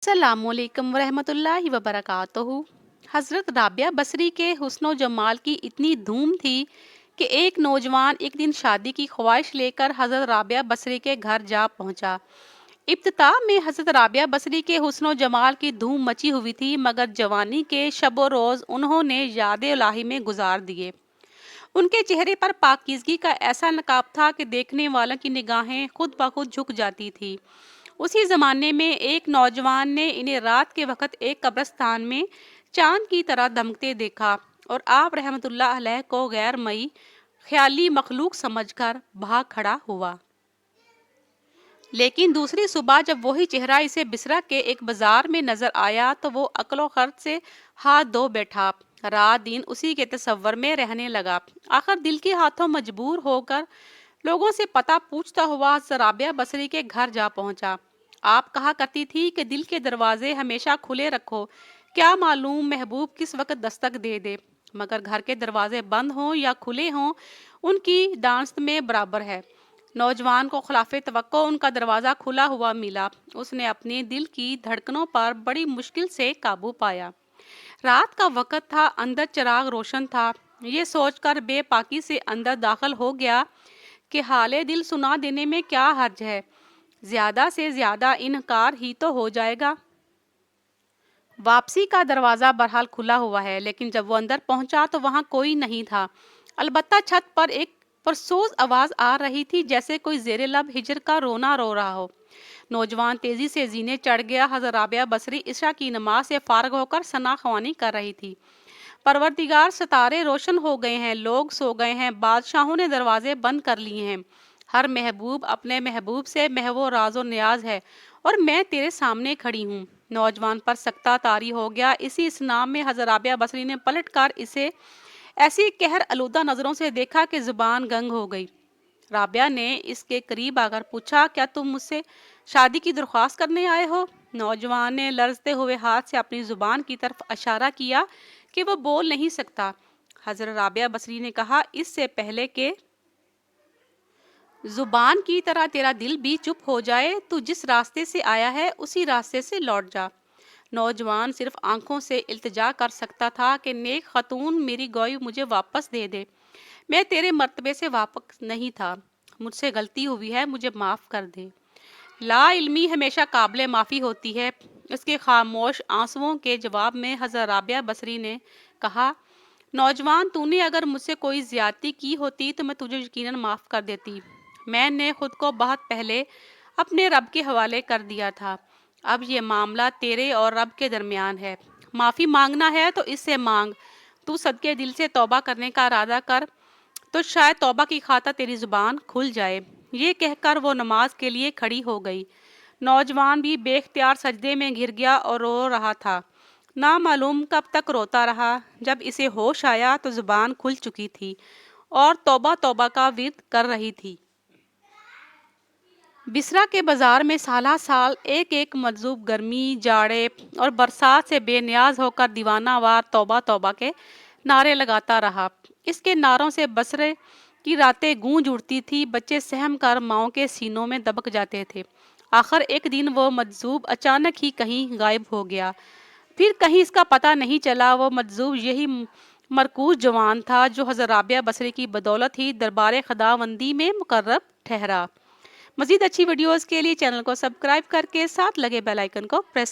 अस्सलाम वालेकुम रहमतुल्लाहि व बरकातहू। हज़रत राबिया बसरी के हुस्न जमाल की इतनी धूम थी कि एक नौजवान एक दिन शादी की ख्वाहिश लेकर हज़रत राबिया बसरी के घर जा पहुंचा। इब्तिदा में हज़रत राबिया बसरी के हुस्न जमाल की धूम मची हुई थी, मगर जवानी के शब रोज़ उन्होंने याद इलाही में गुजार दिए। उनके चेहरे पर पाकीज़गी का ऐसा नकाब था कि देखने वालों की निगाहें खुद ब खुद झुक जाती थी। उसी ज़माने में एक नौजवान ने इन्हें रात के वक़्त एक कब्रिस्तान में चाँद की तरह दमकते देखा और आप रहमतुल्लाह अलैह को गैर मई ख्याली मखलूक समझकर भाग खड़ा हुआ। लेकिन दूसरी सुबह जब वही चेहरा इसे बिसरा के एक बाजार में नजर आया तो वो अक्लो खर्च से हाथ धो बैठा। रात दिन उसी के तसव्वुर में रहने लगा। आखिर दिल के हाथों मजबूर होकर लोगों से पता पूछता हुआ राबिया बसरी के घर जा पहुंचा। आप कहा करती थी कि दिल के दरवाजे हमेशा खुले रखो, क्या मालूम महबूब किस वक्त दस्तक दे दे। मगर घर के दरवाजे बंद हों या खुले हों, उनकी दानस्त में बराबर है। नौजवान को खिलाफे तवक्को उनका दरवाज़ा खुला हुआ मिला। उसने अपने दिल की धड़कनों पर बड़ी मुश्किल से काबू पाया। रात का वक़्त था, अंदर चिराग रोशन था। ये सोचकर बेपाकी से अंदर दाखिल हो गया कि हाले दिल सुना देने में क्या हर्ज है, ज्यादा से ज्यादा इनकार ही तो हो जाएगा। वापसी का दरवाज़ा बहरहाल खुला हुआ है, लेकिन जब वो अंदर पहुंचा तो वहां कोई नहीं था। अलबत्ता छत पर एक पुरसोज आवाज आ रही थी, जैसे कोई जेरे लब हिजर का रोना रो रहा हो। नौजवान तेजी से जीने चढ़ गया। हज़रत राबिया बसरी इशा की नमाज से फारग होकर सना ख्वानी कर रही थी। परवरदिगार, सितारे रोशन हो गए हैं, लोग सो गए हैं, बादशाहों ने दरवाजे बंद कर लिए हैं। हर महबूब अपने महबूब से महवो राजो न्याज है और मैं तेरे सामने खड़ी हूँ। नौजवान पर सख्ता तारी हो गया। इसी इस्नाम में हज़रत राबिया बसरी ने पलट कर इसे ऐसी कहर आलूदा नजरों से देखा कि जुबान गंग हो गई। राबिया ने इसके करीब आकर पूछा, क्या तुम मुझसे शादी की दरख्वास्त करने आए हो? नौजवान ने लरजते हुए हाथ से अपनी जुबान की तरफ इशारा किया कि वो बोल नहीं सकता। हज़रत राबिया बसरी ने कहा, इससे पहले कि जुबान की तरह तेरा दिल भी चुप हो जाए, तू जिस रास्ते से आया है उसी रास्ते से लौट जा। नौजवान सिर्फ आंखों से इल्तिजा कर सकता था कि नेक खतून, मेरी गोई मुझे वापस दे दे। मैं तेरे मर्तबे से वापस नहीं था, मुझसे गलती हुई है, मुझे माफ़ कर दे। ला इल्मी हमेशा काबिल माफ़ी होती है। इसके खामोश आंसुओं के जवाब में हज़रत राबिया बसरी ने कहा, नौजवान, तूने अगर मुझसे कोई ज्यादती की होती तो मैं तुझे यकीनन माफ़ कर देती। मैंने खुद को बहुत पहले अपने रब के हवाले कर दिया था। अब ये मामला तेरे और रब के दरमियान है। माफ़ी मांगना है तो इससे मांग। तू सदके दिल से तौबा करने का इरादा कर तो शायद तौबा की खातिर तेरी जुबान खुल जाए। ये कहकर वो नमाज के लिए खड़ी हो गई। नौजवान भी बेख्तियार सजदे में गिर गया और रो रहा था। ना मालूम कब तक रोता रहा। जब इसे होश आया तो जुबान खुल चुकी थी और तौबा तौबा का विर्द कर रही थी। बिसरा के बाजार में साला साल एक एक मजजूब गर्मी, जाड़े और बरसात से बेनियाज होकर दीवानावार तौबा तौबा के नारे लगाता रहा। इसके नारों से बसरे की रातें गूंज उठती थी। बच्चे सहम कर माओं के सीनों में दबक जाते थे। आखिर एक दिन वो मजजूब अचानक ही कहीं गायब हो गया। फिर कहीं इसका पता नहीं चला। वो मजजूब यही मरकूज जवान था जो हज़रत राबिया बसरी की बदौलत ही दरबार खुदावंदी में मुकर्रब ठहरा। मज़ीद अच्छी वीडियोज़ के लिए चैनल को सब्सक्राइब करके साथ लगे बेल आइकन को प्रेस